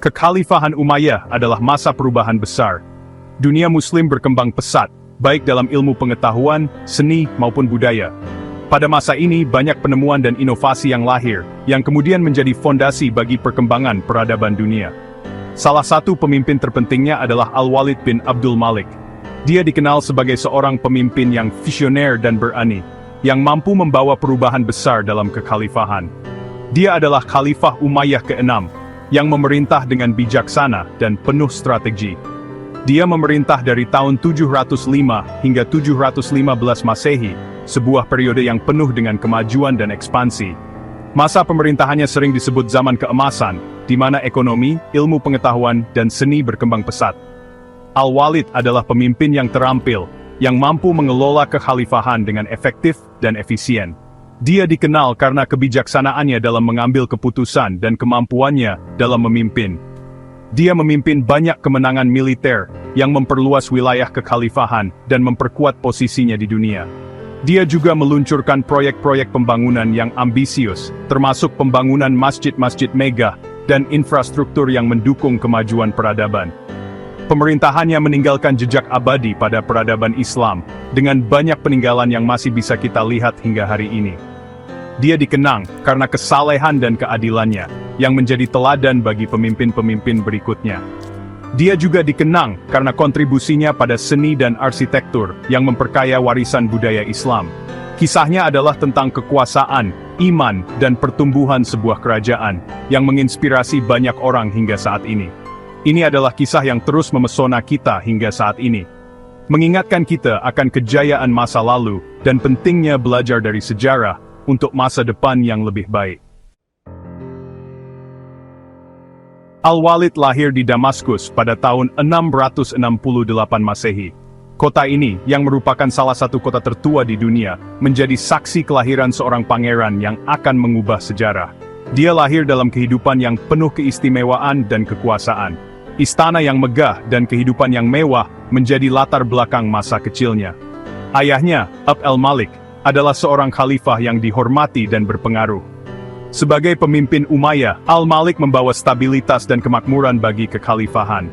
Kekhalifahan Umayyah adalah masa perubahan besar. Dunia Muslim berkembang pesat, baik dalam ilmu pengetahuan, seni, maupun budaya. Pada masa ini banyak penemuan dan inovasi yang lahir, yang kemudian menjadi fondasi bagi perkembangan peradaban dunia. Salah satu pemimpin terpentingnya adalah Al-Walid bin Abdul Malik. Dia dikenal sebagai seorang pemimpin yang visioner dan berani, yang mampu membawa perubahan besar dalam kekhalifahan. Dia adalah Khalifah Umayyah ke-6, yang memerintah dengan bijaksana dan penuh strategi. Dia memerintah dari tahun 705 hingga 715 Masehi, sebuah periode yang penuh dengan kemajuan dan ekspansi. Masa pemerintahannya sering disebut zaman keemasan, di mana ekonomi, ilmu pengetahuan, dan seni berkembang pesat. Al-Walid adalah pemimpin yang terampil, yang mampu mengelola kekhalifahan dengan efektif dan efisien. Dia dikenal karena kebijaksanaannya dalam mengambil keputusan dan kemampuannya dalam memimpin. Dia memimpin banyak kemenangan militer yang memperluas wilayah kekhalifahan dan memperkuat posisinya di dunia. Dia juga meluncurkan proyek-proyek pembangunan yang ambisius, termasuk pembangunan masjid-masjid megah dan infrastruktur yang mendukung kemajuan peradaban. Pemerintahannya meninggalkan jejak abadi pada peradaban Islam, dengan banyak peninggalan yang masih bisa kita lihat hingga hari ini. Dia dikenang karena kesalehan dan keadilannya, yang menjadi teladan bagi pemimpin-pemimpin berikutnya. Dia juga dikenang karena kontribusinya pada seni dan arsitektur yang memperkaya warisan budaya Islam. Kisahnya adalah tentang kekuasaan, iman, dan pertumbuhan sebuah kerajaan, yang menginspirasi banyak orang hingga saat ini. Ini adalah kisah yang terus memesona kita hingga saat ini, mengingatkan kita akan kejayaan masa lalu, dan pentingnya belajar dari sejarah, untuk masa depan yang lebih baik. Al-Walid lahir di Damaskus pada tahun 668 Masehi. Kota ini, yang merupakan salah satu kota tertua di dunia, menjadi saksi kelahiran seorang pangeran yang akan mengubah sejarah. Dia lahir dalam kehidupan yang penuh keistimewaan dan kekuasaan. Istana yang megah dan kehidupan yang mewah menjadi latar belakang masa kecilnya. Ayahnya, Abd al-Malik, adalah seorang khalifah yang dihormati dan berpengaruh. Sebagai pemimpin Umayyah, Al-Malik membawa stabilitas dan kemakmuran bagi kekhalifahan.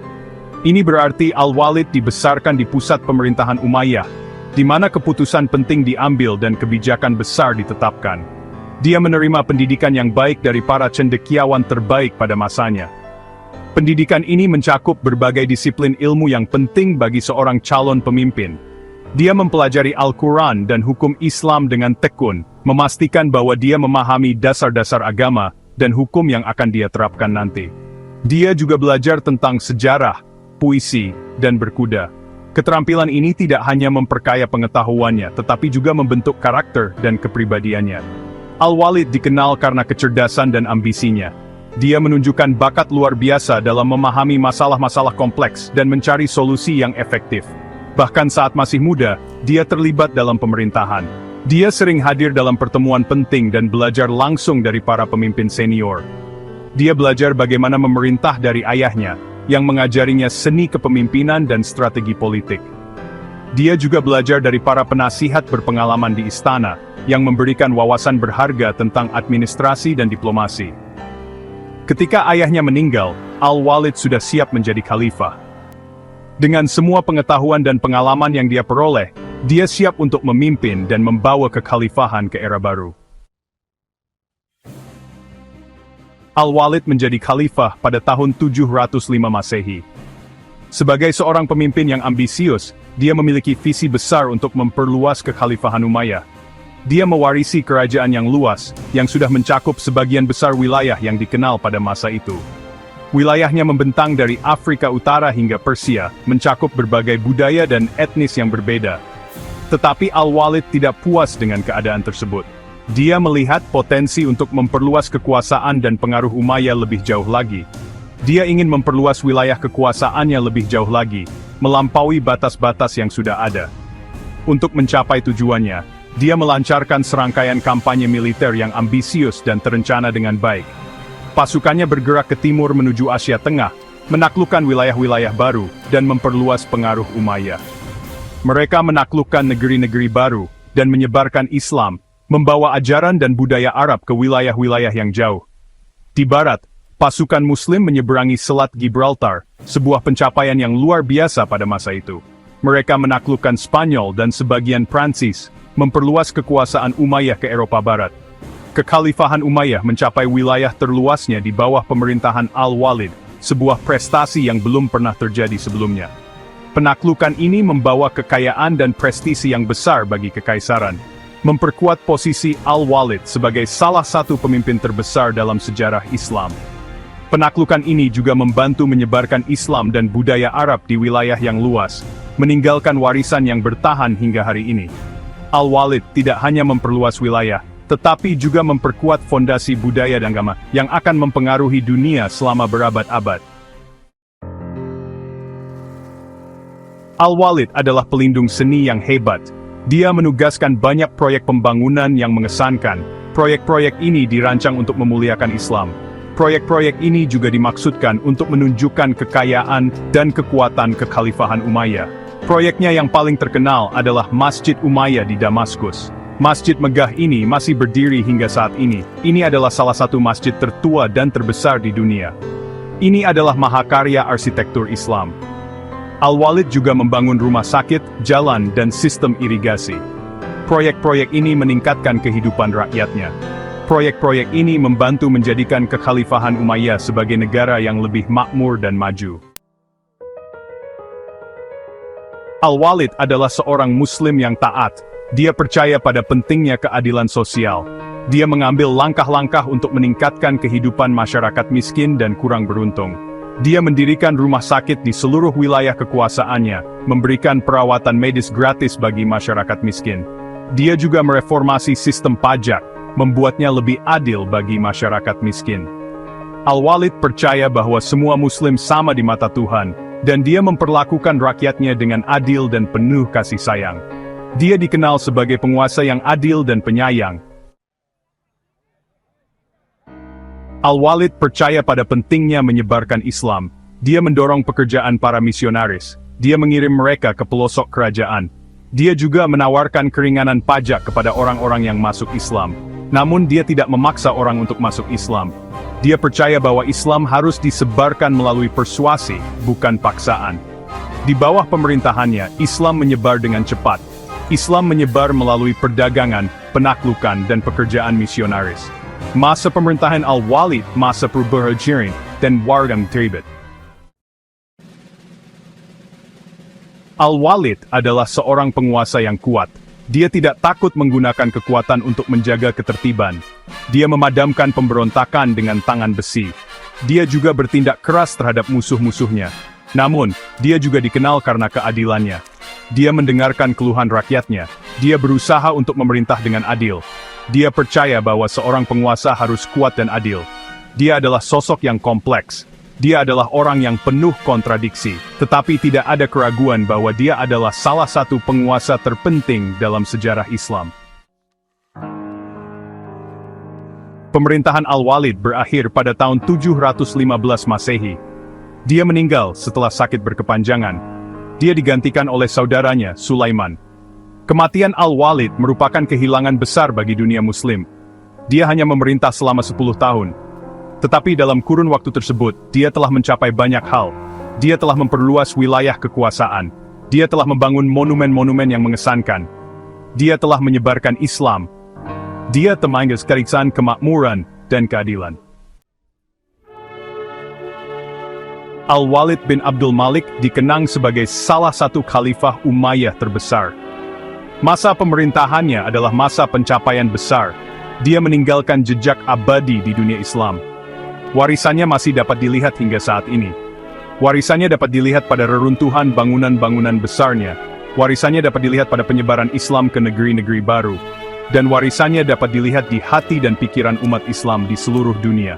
Ini berarti Al-Walid dibesarkan di pusat pemerintahan Umayyah, di mana keputusan penting diambil dan kebijakan besar ditetapkan. Dia menerima pendidikan yang baik dari para cendekiawan terbaik pada masanya. Pendidikan ini mencakup berbagai disiplin ilmu yang penting bagi seorang calon pemimpin. Dia mempelajari Al-Quran dan hukum Islam dengan tekun, memastikan bahwa dia memahami dasar-dasar agama dan hukum yang akan dia terapkan nanti. Dia juga belajar tentang sejarah, puisi, dan berkuda. Keterampilan ini tidak hanya memperkaya pengetahuannya, tetapi juga membentuk karakter dan kepribadiannya. Al-Walid dikenal karena kecerdasan dan ambisinya. Dia menunjukkan bakat luar biasa dalam memahami masalah-masalah kompleks dan mencari solusi yang efektif. Bahkan saat masih muda, dia terlibat dalam pemerintahan. Dia sering hadir dalam pertemuan penting dan belajar langsung dari para pemimpin senior. Dia belajar bagaimana memerintah dari ayahnya, yang mengajarinya seni kepemimpinan dan strategi politik. Dia juga belajar dari para penasihat berpengalaman di istana, yang memberikan wawasan berharga tentang administrasi dan diplomasi. Ketika ayahnya meninggal, Al-Walid sudah siap menjadi khalifah. Dengan semua pengetahuan dan pengalaman yang dia peroleh, dia siap untuk memimpin dan membawa kekhalifahan ke era baru. Al-Walid menjadi khalifah pada tahun 705 Masehi. Sebagai seorang pemimpin yang ambisius, dia memiliki visi besar untuk memperluas kekhalifahan Umayyah. Dia mewarisi kerajaan yang luas, yang sudah mencakup sebagian besar wilayah yang dikenal pada masa itu. Wilayahnya membentang dari Afrika Utara hingga Persia, mencakup berbagai budaya dan etnis yang berbeda. Tetapi Al-Walid tidak puas dengan keadaan tersebut. Dia melihat potensi untuk memperluas kekuasaan dan pengaruh Umayyah lebih jauh lagi. Dia ingin memperluas wilayah kekuasaannya lebih jauh lagi, melampaui batas-batas yang sudah ada. Untuk mencapai tujuannya, dia melancarkan serangkaian kampanye militer yang ambisius dan terencana dengan baik. Pasukannya bergerak ke timur menuju Asia Tengah, menaklukkan wilayah-wilayah baru, dan memperluas pengaruh Umayyah. Mereka menaklukkan negeri-negeri baru, dan menyebarkan Islam, membawa ajaran dan budaya Arab ke wilayah-wilayah yang jauh. Di barat, Pasukan Muslim menyeberangi Selat Gibraltar, sebuah pencapaian yang luar biasa pada masa itu. Mereka menaklukkan Spanyol dan sebagian Prancis, memperluas kekuasaan Umayyah ke Eropa Barat. Kekhalifahan Umayyah mencapai wilayah terluasnya di bawah pemerintahan Al-Walid, sebuah prestasi yang belum pernah terjadi sebelumnya. Penaklukan ini membawa kekayaan dan prestisi yang besar bagi kekaisaran, memperkuat posisi Al-Walid sebagai salah satu pemimpin terbesar dalam sejarah Islam. Penaklukan ini juga membantu menyebarkan Islam dan budaya Arab di wilayah yang luas, meninggalkan warisan yang bertahan hingga hari ini. Al-Walid tidak hanya memperluas wilayah, tetapi juga memperkuat fondasi budaya dan agama yang akan mempengaruhi dunia selama berabad-abad. Al-Walid adalah pelindung seni yang hebat. Dia menugaskan banyak proyek pembangunan yang mengesankan. Proyek-proyek ini dirancang untuk memuliakan Islam. Proyek-proyek ini juga dimaksudkan untuk menunjukkan kekayaan dan kekuatan kekhalifahan Umayyah. Proyeknya yang paling terkenal adalah Masjid Umayyah di Damaskus. Masjid megah ini masih berdiri hingga saat ini. Ini adalah salah satu masjid tertua dan terbesar di dunia. Ini adalah mahakarya arsitektur Islam. Al-Walid juga membangun rumah sakit, jalan, dan sistem irigasi. Proyek-proyek ini meningkatkan kehidupan rakyatnya. Proyek-proyek ini membantu menjadikan kekhalifahan Umayyah sebagai negara yang lebih makmur dan maju. Al-Walid adalah seorang Muslim yang taat. Dia percaya pada pentingnya keadilan sosial. Dia mengambil langkah-langkah untuk meningkatkan kehidupan masyarakat miskin dan kurang beruntung. Dia mendirikan rumah sakit di seluruh wilayah kekuasaannya, memberikan perawatan medis gratis bagi masyarakat miskin. Dia juga mereformasi sistem pajak, membuatnya lebih adil bagi masyarakat miskin. Al-Walid percaya bahwa semua Muslim sama di mata Tuhan, dan dia memperlakukan rakyatnya dengan adil dan penuh kasih sayang. Dia dikenal sebagai penguasa yang adil dan penyayang. Al-Walid percaya pada pentingnya menyebarkan Islam. Dia mendorong pekerjaan para misionaris. Dia mengirim mereka ke pelosok kerajaan. Dia juga menawarkan keringanan pajak kepada orang-orang yang masuk Islam. Namun dia tidak memaksa orang untuk masuk Islam. Dia percaya bahwa Islam harus disebarkan melalui persuasi, bukan paksaan. Di bawah pemerintahannya, Islam menyebar dengan cepat. Islam menyebar melalui perdagangan, penaklukan, dan pekerjaan misionaris. Masa pemerintahan Al-Walid, masa Perbuhajirin, dan Wargam Tibet. Al-Walid adalah seorang penguasa yang kuat. Dia tidak takut menggunakan kekuatan untuk menjaga ketertiban. Dia memadamkan pemberontakan dengan tangan besi. Dia juga bertindak keras terhadap musuh-musuhnya. Namun, dia juga dikenal karena keadilannya. Dia mendengarkan keluhan rakyatnya. Dia berusaha untuk memerintah dengan adil. Dia percaya bahwa seorang penguasa harus kuat dan adil. Dia adalah sosok yang kompleks. Dia adalah orang yang penuh kontradiksi, tetapi tidak ada keraguan bahwa dia adalah salah satu penguasa terpenting dalam sejarah Islam. Pemerintahan Al-Walid berakhir pada tahun 715 Masehi. Dia meninggal setelah sakit berkepanjangan. Dia digantikan oleh saudaranya, Sulaiman. Kematian Al-Walid merupakan kehilangan besar bagi dunia Muslim. Dia hanya memerintah selama 10 tahun. Tetapi dalam kurun waktu tersebut, dia telah mencapai banyak hal. Dia telah memperluas wilayah kekuasaan. Dia telah membangun monumen-monumen yang mengesankan. Dia telah menyebarkan Islam. Dia telah menggarisan kemakmuran dan keadilan. Al-Walid bin Abdul Malik dikenang sebagai salah satu khalifah Umayyah terbesar. Masa pemerintahannya adalah masa pencapaian besar. Dia meninggalkan jejak abadi di dunia Islam. Warisannya masih dapat dilihat hingga saat ini. Warisannya dapat dilihat pada reruntuhan bangunan-bangunan besarnya. Warisannya dapat dilihat pada penyebaran Islam ke negeri-negeri baru. Dan warisannya dapat dilihat di hati dan pikiran umat Islam di seluruh dunia.